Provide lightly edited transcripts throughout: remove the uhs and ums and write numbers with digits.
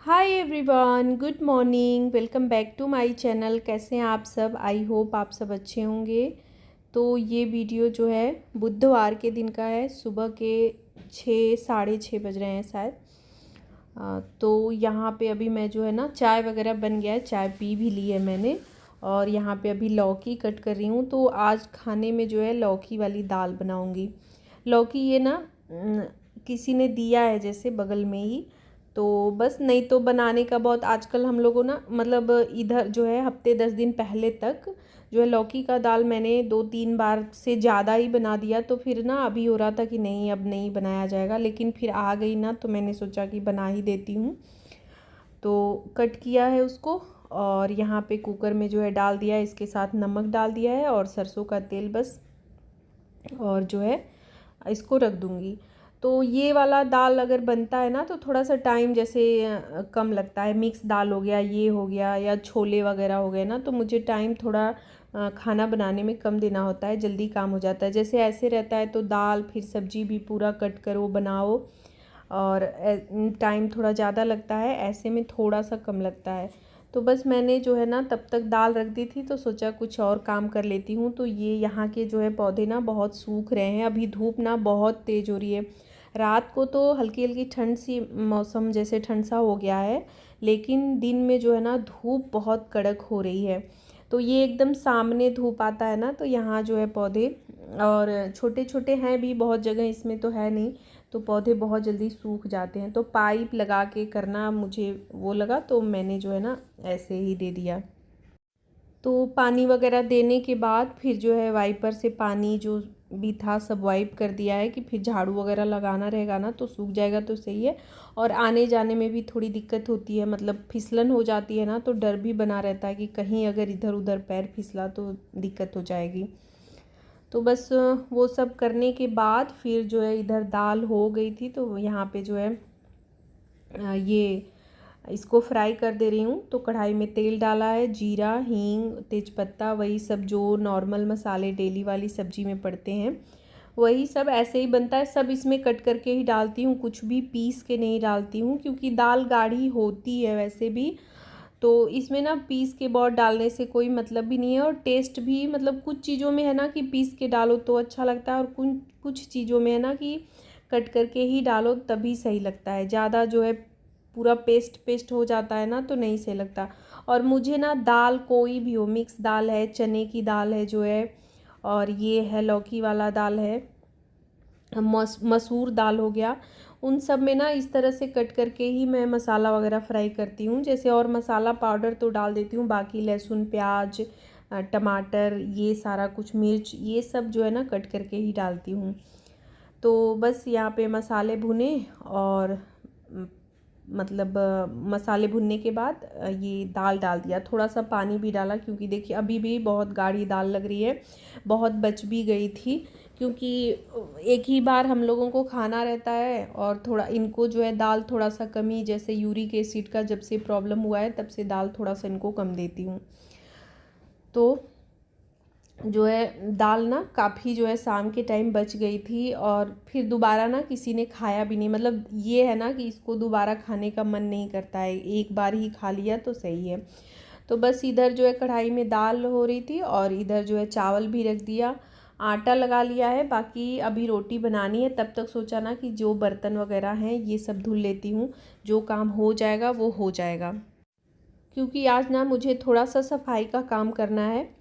Hi everyone, good morning. Welcome back to my channel. कैसे हैं आप सब? आई होप आप सब अच्छे होंगे। तो ये वीडियो जो है बुधवार के दिन का है। सुबह के 6 साढ़े 6 बज रहे हैं शायद। तो यहाँ पे अभी मैं जो है ना, चाय वगैरह बन गया है, चाय पी भी ली है मैंने। और यहाँ पे अभी लौकी कट कर रही हूँ। तो आज खाने में जो है लौकी वाली दाल बनाऊँगी। लौकी ये ना किसी ने दिया है जैसे बगल में ही। तो बस, नहीं तो बनाने का बहुत आजकल हम लोगों ना, मतलब इधर जो है हफ्ते 10 दिन पहले तक जो है लौकी का दाल मैंने 2-3 बार से ज़्यादा ही बना दिया। तो फिर ना अभी हो रहा था कि नहीं, अब नहीं बनाया जाएगा, लेकिन फिर आ गई ना तो मैंने सोचा कि बना ही देती हूँ। तो कट किया है उसको और यहाँ पे कुकर में जो है डाल दिया है, इसके साथ नमक डाल दिया है और सरसों का तेल बस। और जो है इसको रख दूँगी। तो ये वाला दाल अगर बनता है ना तो थोड़ा सा टाइम जैसे कम लगता है। मिक्स दाल हो गया, ये हो गया, या छोले वगैरह हो गए ना, तो मुझे टाइम थोड़ा खाना बनाने में कम देना होता है, जल्दी काम हो जाता है। जैसे ऐसे रहता है तो दाल फिर सब्जी भी पूरा कट करो बनाओ, और टाइम थोड़ा ज़्यादा लगता है। ऐसे में थोड़ा सा कम लगता है। तो बस मैंने जो है ना तब तक दाल रख दी थी, तो सोचा कुछ और काम कर लेती हूँ। तो ये यहाँ के जो है पौधे ना बहुत सूख रहे हैं। अभी धूप ना बहुत तेज़ हो रही है। रात को तो हल्की हल्की ठंड सी, मौसम जैसे ठंड सा हो गया है, लेकिन दिन में जो है ना धूप बहुत कड़क हो रही है। तो ये एकदम सामने धूप आता है ना, तो यहाँ जो है पौधे, और छोटे छोटे हैं भी बहुत जगह, इसमें तो है नहीं, तो पौधे बहुत जल्दी सूख जाते हैं। तो पाइप लगा के करना मुझे वो लगा, तो मैंने जो है ना ऐसे ही दे दिया। तो पानी वगैरह देने के बाद फिर जो है वाइपर से पानी जो भी था सब वाइप कर दिया है, कि फिर झाड़ू वगैरह लगाना रहेगा ना तो सूख जाएगा तो सही है। और आने जाने में भी थोड़ी दिक्कत होती है, मतलब फिसलन हो जाती है ना, तो डर भी बना रहता है कि कहीं अगर इधर उधर पैर फिसला तो दिक्कत हो जाएगी। तो बस वो सब करने के बाद फिर जो है इधर दाल हो गई थी, तो यहाँ पे जो है ये इसको फ्राई कर दे रही हूँ। तो कढ़ाई में तेल डाला है, जीरा, हींग, तेज़पत्ता, वही सब जो नॉर्मल मसाले डेली वाली सब्जी में पड़ते हैं, वही सब ऐसे ही बनता है। सब इसमें कट करके ही डालती हूँ, कुछ भी पीस के नहीं डालती हूँ, क्योंकि दाल गाढ़ी होती है वैसे भी। तो इसमें ना पीस के बहुत डालने से कोई मतलब भी नहीं है। और टेस्ट भी, मतलब कुछ चीज़ों में है ना कि पीस के डालो तो अच्छा लगता है, और कुछ कुछ चीज़ों में है ना कि कट करके ही डालो तभी सही लगता है। ज़्यादा जो है पूरा पेस्ट पेस्ट हो जाता है ना तो नहीं सही लगता। और मुझे ना दाल कोई भी हो, मिक्स दाल है, चने की दाल है जो है, और ये है लौकी वाला दाल है, मसूर दाल हो गया, उन सब में ना इस तरह से कट करके ही मैं मसाला वगैरह फ्राई करती हूँ। जैसे और मसाला पाउडर तो डाल देती हूँ, बाकी लहसुन, प्याज, टमाटर, ये सारा कुछ, मिर्च, ये सब जो है ना कट करके ही डालती हूँ। तो बस यहाँ पे मसाले भुने, और मतलब मसाले भुनने के बाद ये दाल डाल दिया। थोड़ा सा पानी भी डाला, क्योंकि देखिए अभी भी बहुत गाढ़ी दाल लग रही है, बहुत बच भी गई थी, क्योंकि एक ही बार हम लोगों को खाना रहता है। और थोड़ा इनको जो है दाल थोड़ा सा कमी, जैसे यूरिक एसिड का जब से प्रॉब्लम हुआ है तब से दाल थोड़ा सा इनको कम देती हूँ। तो जो है दाल ना काफ़ी जो है शाम के टाइम बच गई थी, और फिर दोबारा ना किसी ने खाया भी नहीं। मतलब ये है ना कि इसको दोबारा खाने का मन नहीं करता है, एक बार ही खा लिया तो सही है। तो बस इधर जो है कढ़ाई में दाल हो रही थी, और इधर जो है चावल भी रख दिया, आटा लगा लिया है। बाकी अभी रोटी बनानी है, तब तक सोचा ना कि जो बर्तन वगैरह हैं ये सब धुल लेती हूँ, जो काम हो जाएगा वो हो जाएगा। क्योंकि आज ना मुझे थोड़ा सा सफाई का काम करना है,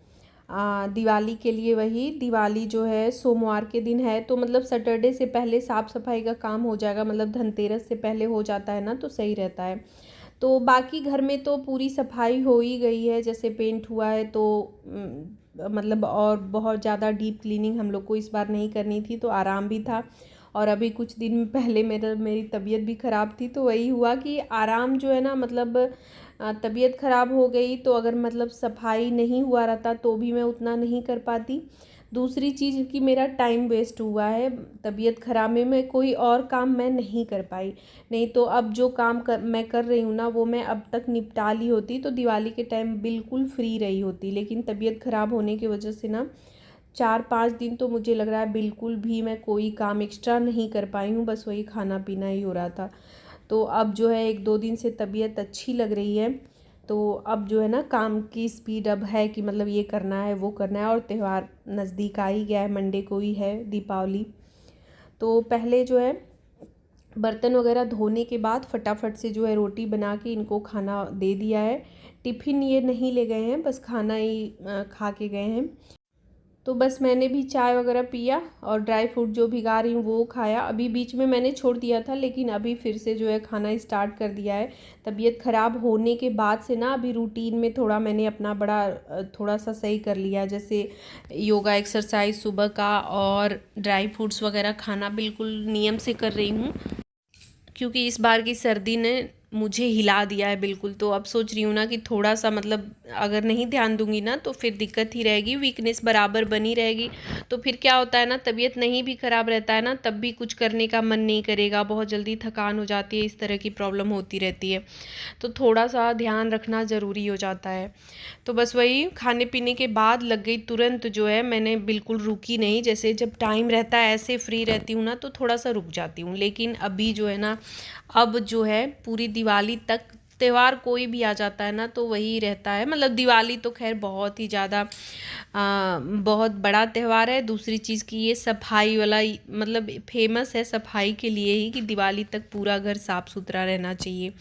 दिवाली के लिए। वही दिवाली जो है सोमवार के दिन है, तो मतलब सैटरडे से पहले साफ़ सफाई का काम हो जाएगा, मतलब धनतेरस से पहले हो जाता है ना तो सही रहता है। तो बाकी घर में तो पूरी सफाई हो ही गई है, जैसे पेंट हुआ है, तो मतलब और बहुत ज़्यादा डीप क्लीनिंग हम लोग को इस बार नहीं करनी थी, तो आराम भी था। और अभी कुछ दिन पहले मेरी तबीयत भी ख़राब थी, तो वही हुआ कि आराम जो है ना, मतलब तबीयत ख़राब हो गई तो अगर मतलब सफाई नहीं हुआ रहता तो भी मैं उतना नहीं कर पाती। दूसरी चीज़ कि मेरा टाइम वेस्ट हुआ है, तबीयत ख़राब में मैं कोई और काम मैं नहीं कर पाई। नहीं तो अब जो काम मैं कर रही हूँ ना, वो मैं अब तक निपटा ली होती, तो दिवाली के टाइम बिल्कुल फ्री रही होती। लेकिन तबीयत ख़राब होने की वजह से ना 4-5 दिन तो मुझे लग रहा है बिल्कुल भी मैं कोई काम एक्स्ट्रा नहीं कर पाई हूँ, बस वही खाना पीना ही हो रहा था। तो अब जो है 1-2 दिन से तबीयत अच्छी लग रही है। तो अब जो है ना काम की स्पीड अब है कि मतलब ये करना है वो करना है, और त्यौहार नज़दीक आ ही गया है, मंडे को ही है दीपावली। तो पहले जो है बर्तन वगैरह धोने के बाद फटाफट से जो है रोटी बना के इनको खाना दे दिया है। टिफ़िन ये नहीं ले गए हैं, बस खाना ही खा के गए हैं। तो बस मैंने भी चाय वगैरह पिया और ड्राई फ्रूट जो भिगा रही हूँ वो खाया। अभी बीच में मैंने छोड़ दिया था, लेकिन अभी फिर से जो है खाना स्टार्ट कर दिया है। तबीयत ख़राब होने के बाद से ना अभी रूटीन में थोड़ा मैंने अपना थोड़ा सा सही कर लिया, जैसे योगा एक्सरसाइज सुबह का और ड्राई फ्रूट्स वगैरह खाना बिल्कुल नियम से कर रही हूँ, क्योंकि इस बार की सर्दी ने मुझे हिला दिया है बिल्कुल। तो अब सोच रही हूँ ना कि थोड़ा सा मतलब अगर नहीं ध्यान दूंगी ना तो फिर दिक्कत ही रहेगी, वीकनेस बराबर बनी रहेगी। तो फिर क्या होता है ना, तबीयत नहीं भी ख़राब रहता है ना तब भी कुछ करने का मन नहीं करेगा, बहुत जल्दी थकान हो जाती है, इस तरह की प्रॉब्लम होती रहती है। तो थोड़ा सा ध्यान रखना ज़रूरी हो जाता है। तो बस वही खाने पीने के बाद लग गई तुरंत, जो है मैंने बिल्कुल रुकी नहीं। जैसे जब टाइम रहता है ऐसे फ्री रहती हूँ ना तो थोड़ा सा रुक जाती हूँ, लेकिन अभी जो है ना, अब जो है पूरी दिवाली तक त्यौहार कोई भी आ जाता है ना तो वही रहता है। मतलब दिवाली तो खैर बहुत ही ज़्यादा बहुत बड़ा त्यौहार है। दूसरी चीज़ की ये सफाई वाला मतलब फेमस है सफाई के लिए ही, कि दिवाली तक पूरा घर साफ़ सुथरा रहना चाहिए।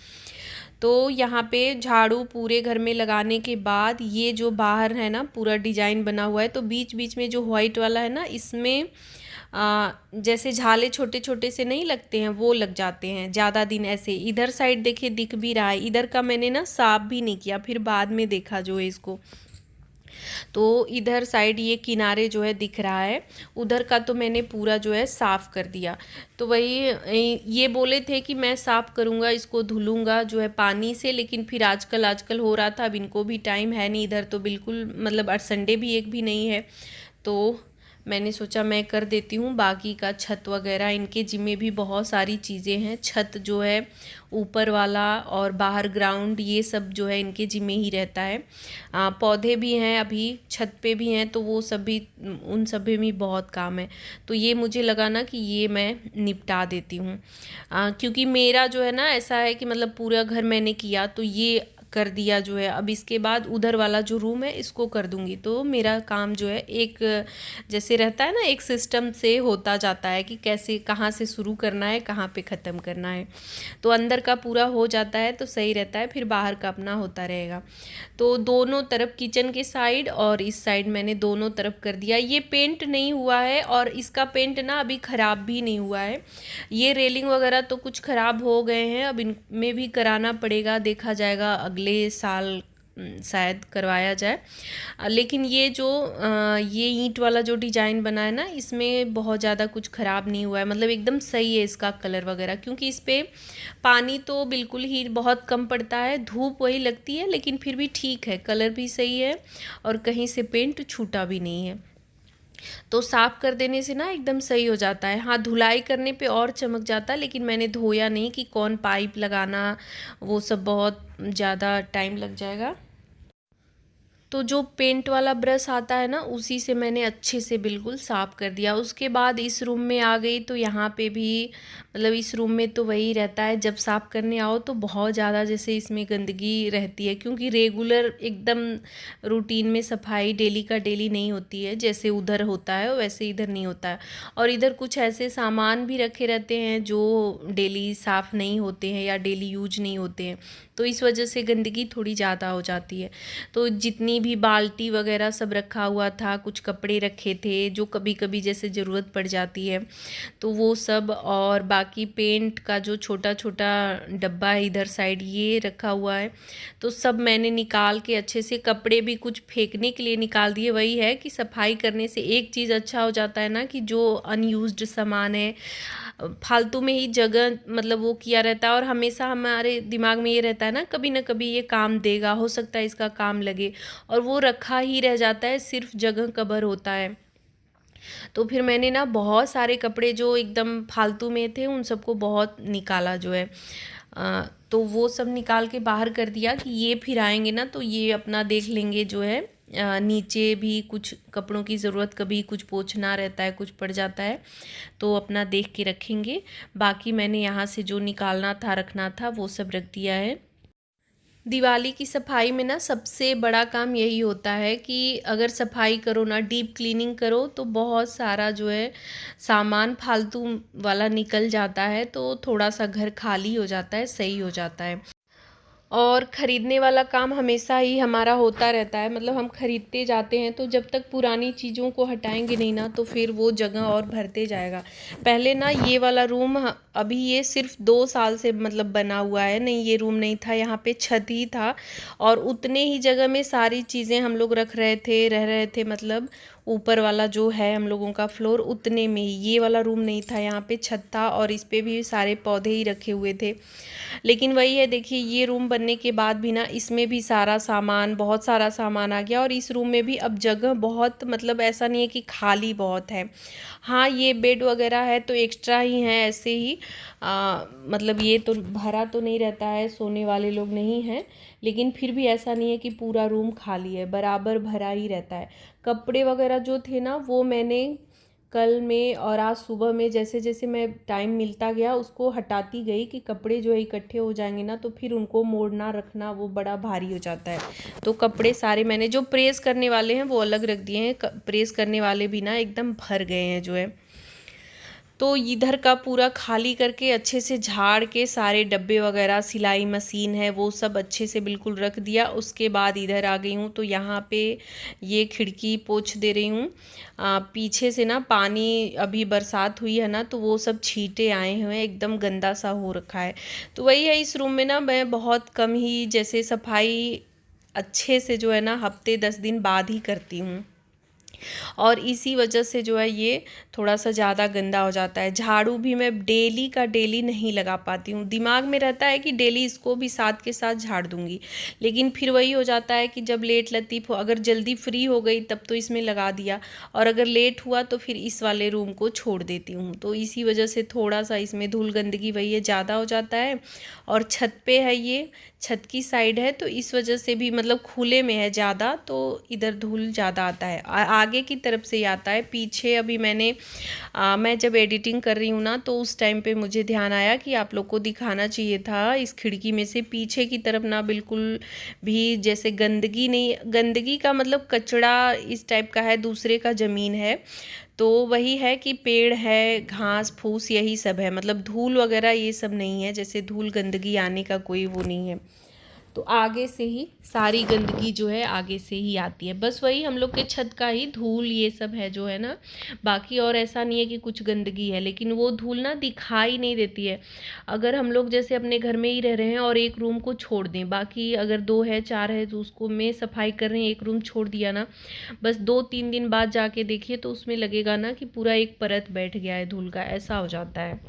तो यहाँ पे झाड़ू पूरे घर में लगाने के बाद ये जो बाहर है ना पूरा डिजाइन बना हुआ है, तो बीच बीच में जो वाइट वाला है ना इसमें जैसे झाले छोटे छोटे से नहीं लगते हैं वो लग जाते हैं ज़्यादा दिन ऐसे। इधर साइड देखिए दिख भी रहा है, इधर का मैंने ना साफ भी नहीं किया, फिर बाद में देखा जो है इसको। तो इधर साइड ये किनारे जो है दिख रहा है, उधर का तो मैंने पूरा जो है साफ़ कर दिया। तो वही ये बोले थे कि मैं साफ़ करूँगा, इसको धुलूँगा जो है पानी से, लेकिन फिर आजकल हो रहा था, अब इनको भी टाइम है नहीं, इधर तो बिल्कुल मतलब आज संडे भी एक भी नहीं है। तो मैंने सोचा मैं कर देती हूँ, बाकी का छत वगैरह इनके जिम्मे भी बहुत सारी चीज़ें हैं। छत जो है ऊपर वाला और बाहर ग्राउंड ये सब जो है इनके जिम्मे ही रहता है। पौधे भी हैं, अभी छत पे भी हैं, तो वो सब भी उन सब में भी बहुत काम है। तो ये मुझे लगा ना कि ये मैं निपटा देती हूँ, क्योंकि मेरा जो है ना ऐसा है कि मतलब पूरा घर मैंने किया तो ये कर दिया जो है। अब इसके बाद उधर वाला जो रूम है इसको कर दूंगी, तो मेरा काम जो है एक जैसे रहता है ना एक सिस्टम से होता जाता है कि कैसे कहाँ से शुरू करना है कहाँ पे ख़त्म करना है। तो अंदर का पूरा हो जाता है तो सही रहता है, फिर बाहर का अपना होता रहेगा। तो दोनों तरफ किचन के साइड और इस साइड मैंने दोनों तरफ कर दिया। ये पेंट नहीं हुआ है और इसका पेंट ना अभी ख़राब भी नहीं हुआ है। ये रेलिंग वगैरह तो कुछ ख़राब हो गए हैं, अब इनमें भी कराना पड़ेगा, देखा जाएगा अगले साल शायद करवाया जाए। लेकिन ये जो ये ईंट वाला जो डिज़ाइन बना है ना इसमें बहुत ज़्यादा कुछ ख़राब नहीं हुआ है, मतलब एकदम सही है इसका कलर वगैरह, क्योंकि इस पर पानी तो बिल्कुल ही बहुत कम पड़ता है, धूप वही लगती है, लेकिन फिर भी ठीक है, कलर भी सही है और कहीं से पेंट छूटा भी नहीं है। तो साफ़ कर देने से ना एकदम सही हो जाता है। हाँ, धुलाई करने पे और चमक जाता, लेकिन मैंने धोया नहीं कि कौन पाइप लगाना, वो सब बहुत ज़्यादा टाइम लग जाएगा। तो जो पेंट वाला ब्रश आता है ना उसी से मैंने अच्छे से बिल्कुल साफ़ कर दिया। उसके बाद इस रूम में आ गई, तो यहाँ पे भी मतलब इस रूम में तो वही रहता है, जब साफ़ करने आओ तो बहुत ज़्यादा जैसे इसमें गंदगी रहती है, क्योंकि रेगुलर एकदम रूटीन में सफाई डेली का डेली नहीं होती है, जैसे उधर होता है वैसे इधर नहीं होता है। और इधर कुछ ऐसे सामान भी रखे रहते हैं जो डेली साफ़ नहीं होते हैं या डेली यूज नहीं होते हैं, तो इस वजह से गंदगी थोड़ी ज़्यादा हो जाती है। तो जितनी भी बाल्टी वगैरह सब रखा हुआ था, कुछ कपड़े रखे थे जो कभी कभी जैसे ज़रूरत पड़ जाती है तो वो सब, और बाकी पेंट का जो छोटा छोटा डब्बा है इधर साइड ये रखा हुआ है, तो सब मैंने निकाल के अच्छे से, कपड़े भी कुछ फेंकने के लिए निकाल दिए। वही है कि सफाई करने से एक चीज़ अच्छा हो जाता है ना, कि जो अनयूज्ड सामान है फालतू में ही जगह मतलब वो किया रहता है, और हमेशा हमारे दिमाग में ये रहता है ना कभी ये काम देगा, हो सकता है इसका काम लगे, और वो रखा ही रह जाता है, सिर्फ जगह कवर होता है। तो फिर मैंने ना बहुत सारे कपड़े जो एकदम फालतू में थे उन सबको बहुत निकाला जो है, तो वो सब निकाल के बाहर कर दिया कि ये फिर आएंगे ना तो ये अपना देख लेंगे जो है नीचे भी कुछ कपड़ों की ज़रूरत, कभी कुछ पोंछना रहता है, कुछ पड़ जाता है, तो अपना देख के रखेंगे। बाकी मैंने यहाँ से जो निकालना था, रखना था, वो सब रख दिया है। दिवाली की सफाई में ना सबसे बड़ा काम यही होता है कि अगर सफाई करो ना, डीप क्लीनिंग करो, तो बहुत सारा जो है सामान फालतू वाला निकल जाता है, तो थोड़ा सा घर खाली हो जाता है, सही हो जाता है। और ख़रीदने वाला काम हमेशा ही हमारा होता रहता है, मतलब हम ख़रीदते जाते हैं, तो जब तक पुरानी चीज़ों को हटाएंगे नहीं ना, तो फिर वो जगह और भरते जाएगा। पहले ना ये वाला रूम अभी ये सिर्फ 2 साल से मतलब बना हुआ है, नहीं ये रूम नहीं था, यहाँ पे छत ही था और उतने ही जगह में सारी चीज़ें हम लोग रख रहे थे, रह रहे थे, मतलब ऊपर वाला जो है हम लोगों का फ्लोर उतने में ही, ये वाला रूम नहीं था, यहाँ पे छत था और इस पे भी सारे पौधे ही रखे हुए थे। लेकिन वही है, देखिए ये रूम बनने के बाद भी ना इसमें भी सारा सामान, बहुत सारा सामान आ गया और इस रूम में भी अब जगह बहुत, मतलब ऐसा नहीं है कि खाली बहुत है। हाँ, ये बेड वगैरह है तो एक्स्ट्रा ही है, ऐसे ही मतलब ये तो भरा तो नहीं रहता है, सोने वाले लोग नहीं हैं, लेकिन फिर भी ऐसा नहीं है कि पूरा रूम खाली है, बराबर भरा ही रहता है। कपड़े वगैरह जो थे ना, वो मैंने कल में और आज सुबह में जैसे जैसे मैं टाइम मिलता गया उसको हटाती गई कि कपड़े जो है इकट्ठे हो जाएंगे ना, तो फिर उनको मोड़ना रखना वो बड़ा भारी हो जाता है। तो कपड़े सारे मैंने जो प्रेस करने वाले हैं वो अलग रख दिए हैं, प्रेस करने वाले भी ना एकदम भर गए हैं जो है। तो इधर का पूरा खाली करके अच्छे से झाड़ के सारे डब्बे वगैरह, सिलाई मशीन है वो सब अच्छे से बिल्कुल रख दिया। उसके बाद इधर आ गई हूँ, तो यहाँ पे ये खिड़की पोंछ दे रही हूँ। पीछे से ना पानी, अभी बरसात हुई है ना, तो वो सब छींटे आए हुए हैं, एकदम गंदा सा हो रखा है। तो वही है, इस रूम में ना मैं बहुत कम ही जैसे सफाई अच्छे से जो है ना हफ्ते 10 दिन बाद ही करती हूँ और इसी वजह से जो है ये थोड़ा सा ज़्यादा गंदा हो जाता है। झाड़ू भी मैं डेली का डेली नहीं लगा पाती हूँ, दिमाग में रहता है कि डेली इसको भी साथ के साथ झाड़ दूँगी, लेकिन फिर वही हो जाता है कि जब लेट लतीफ़ हो, अगर जल्दी फ्री हो गई तब तो इसमें लगा दिया, और अगर लेट हुआ तो फिर इस वाले रूम को छोड़ देती हूँ। तो इसी वजह से थोड़ा सा इसमें धूल गंदगी वही है ज़्यादा हो जाता है। और छत पे है, ये छत की साइड है, तो इस वजह से भी मतलब खुले में है ज़्यादा, तो इधर धूल ज़्यादा आता है। आगे की तरफ से ही आता है, पीछे अभी मैं जब एडिटिंग कर रही हूँ ना, तो उस टाइम पे मुझे ध्यान आया कि आप लोग को दिखाना चाहिए था, इस खिड़की में से पीछे की तरफ ना बिल्कुल भी जैसे गंदगी नहीं, गंदगी का मतलब कचरा इस टाइप का है, दूसरे का ज़मीन है, तो वही है कि पेड़ है, घास फूस यही सब है, मतलब धूल वगैरह ये सब नहीं है, जैसे धूल गंदगी आने का कोई वो नहीं है। तो आगे से ही सारी गंदगी जो है आगे से ही आती है, बस वही हम लोग के छत का ही धूल ये सब है जो है ना, बाकी और ऐसा नहीं है कि कुछ गंदगी है, लेकिन वो धूल ना दिखाई नहीं देती है। अगर हम लोग जैसे अपने घर में ही रह रहे हैं और एक रूम को छोड़ दें, बाकी अगर 2 है 4 है तो उसको में सफाई कर रहे हैं, एक रूम छोड़ दिया ना, बस 2-3 दिन बाद जाके देखिए तो उसमें लगेगा ना कि पूरा एक परत बैठ गया है धूल का, ऐसा हो जाता है।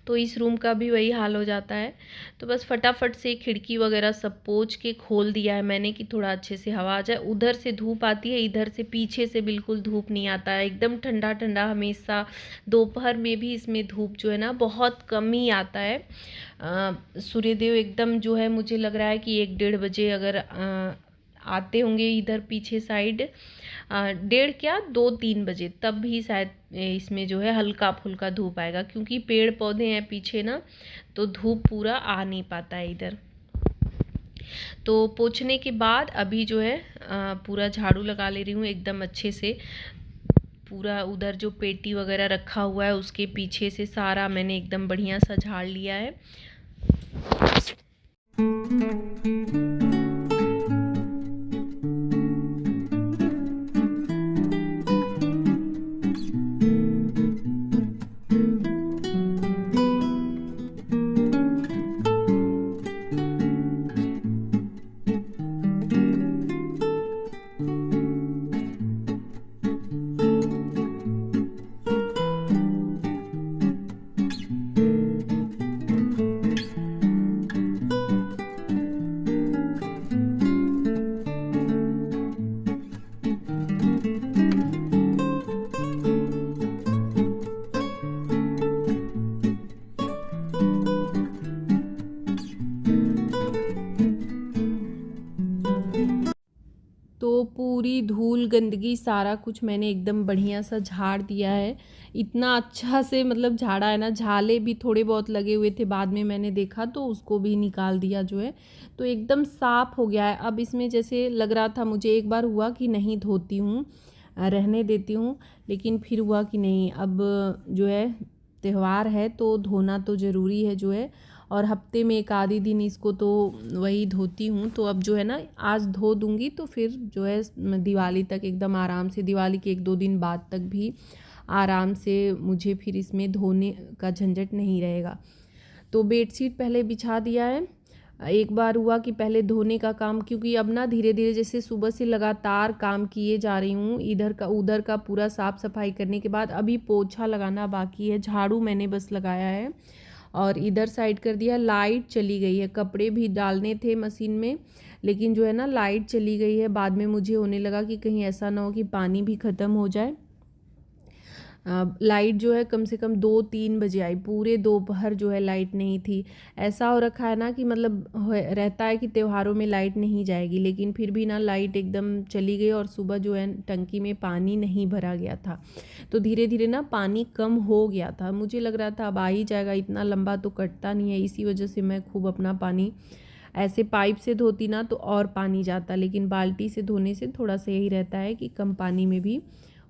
तो इस रूम का भी वही हाल हो जाता है। तो बस फटाफट से खिड़की वगैरह सब पोंछ के खोल दिया है मैंने कि थोड़ा अच्छे से हवा आ जाए। उधर से धूप आती है, इधर से पीछे से बिल्कुल धूप नहीं आता है, एकदम ठंडा ठंडा हमेशा। दोपहर में भी इसमें धूप जो है ना बहुत कम ही आता है। सूर्यदेव एकदम जो है मुझे लग रहा है कि 1-1:30 बजे अगर आते होंगे इधर पीछे साइड, 1:30 क्या 2-3 बजे, तब भी शायद इसमें जो है हल्का फुल्का धूप आएगा, क्योंकि पेड़ पौधे हैं पीछे ना, तो धूप पूरा आ नहीं पाता है इधर। तो पोंछने के बाद अभी जो है पूरा झाड़ू लगा ले रही हूँ एकदम अच्छे से। पूरा उधर जो पेटी वगैरह रखा हुआ है उसके पीछे से सारा मैंने एकदम बढ़िया सा झाड़ लिया है। पूरी धूल गंदगी सारा कुछ मैंने एकदम बढ़िया सा झाड़ दिया है। इतना अच्छा से मतलब झाड़ा है ना, झाले भी थोड़े बहुत लगे हुए थे, बाद में मैंने देखा तो उसको भी निकाल दिया जो है, तो एकदम साफ़ हो गया है। अब इसमें जैसे लग रहा था मुझे, एक बार हुआ कि नहीं धोती हूँ, रहने देती हूँ, लेकिन फिर हुआ कि नहीं, अब जो है त्यौहार है तो धोना तो ज़रूरी है जो है, और हफ्ते में एक आधी दिन इसको तो वही धोती हूँ। तो अब जो है ना आज धो दूँगी तो फिर जो है दिवाली तक एकदम आराम से, दिवाली के 1-2 दिन बाद तक भी आराम से मुझे फिर इसमें धोने का झंझट नहीं रहेगा। तो बेडशीट पहले बिछा दिया है। एक बार हुआ कि पहले धोने का काम, क्योंकि अब ना धीरे धीरे जैसे सुबह से लगातार काम किए जा रही हूँ, इधर का उधर का पूरा साफ़ सफाई करने के बाद अभी पोछा लगाना बाकी है, झाड़ू मैंने बस लगाया है और इधर साइड कर दिया। लाइट चली गई है, कपड़े भी डालने थे मशीन में, लेकिन जो है ना लाइट चली गई है। बाद में मुझे होने लगा कि कहीं ऐसा ना हो कि पानी भी ख़त्म हो जाए। लाइट जो है कम से कम 2-3 बजे आई, पूरे दोपहर जो है लाइट नहीं थी। ऐसा हो रखा है ना कि मतलब रहता है कि त्योहारों में लाइट नहीं जाएगी, लेकिन फिर भी ना लाइट एकदम चली गई और सुबह जो है टंकी में पानी नहीं भरा गया था, तो धीरे धीरे ना पानी कम हो गया था। मुझे लग रहा था अब आ ही जाएगा, इतना लंबा तो कटता नहीं है, इसी वजह से मैं खूब अपना पानी ऐसे पाइप से धोती ना तो और पानी जाता, लेकिन बाल्टी से धोने से थोड़ा सा यही रहता है कि कम पानी में भी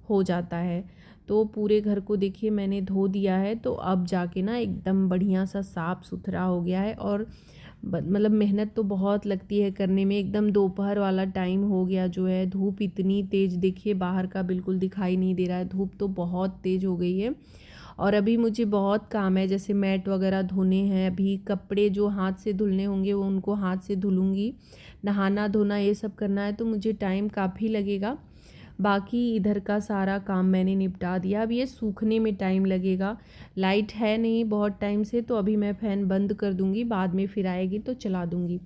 हो जाता है। तो पूरे घर को देखिए मैंने धो दिया है, तो अब जाके ना एकदम बढ़िया सा साफ़ सुथरा हो गया है। और मतलब मेहनत तो बहुत लगती है करने में, एकदम दोपहर वाला टाइम हो गया जो है, धूप इतनी तेज़ देखिए बाहर का बिल्कुल दिखाई नहीं दे रहा है, धूप तो बहुत तेज़ हो गई है। और अभी मुझे बहुत काम है, जैसे मैट वगैरह धोने हैं, अभी कपड़े जो हाथ से धुलने होंगे वो उनको हाथ से धुलूँगी, नहाना धोना ये सब करना है, तो मुझे टाइम काफ़ी लगेगा। बाकी इधर का सारा काम मैंने निपटा दिया, अब ये सूखने में टाइम लगेगा। लाइट है नहीं बहुत टाइम से, तो अभी मैं फ़ैन बंद कर दूँगी, बाद में फिर आएगी तो चला दूँगी।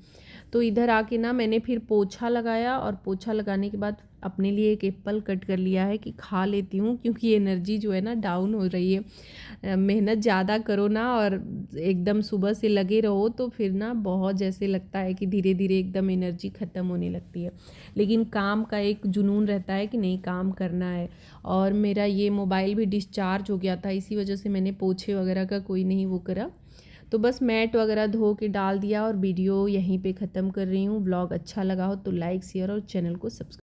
तो इधर आके ना मैंने फिर पोछा लगाया, और पोछा लगाने के बाद अपने लिए एक एप्पल कट कर लिया है कि खा लेती हूँ, क्योंकि एनर्जी जो है ना डाउन हो रही है। मेहनत ज़्यादा करो ना और एकदम सुबह से लगे रहो तो फिर ना बहुत जैसे लगता है कि धीरे धीरे एकदम एनर्जी ख़त्म होने लगती है, लेकिन काम का एक जुनून रहता है कि नहीं काम करना है। और मेरा ये मोबाइल भी डिस्चार्ज हो गया था, इसी वजह से मैंने पोछे वगैरह का कोई नहीं वो करा, तो बस मैट वगैरह धो के डाल दिया। और वीडियो यहीं पे ख़त्म कर रही हूँ। ब्लॉग अच्छा लगा हो तो लाइक शेयर और चैनल को सब्सक्राइब।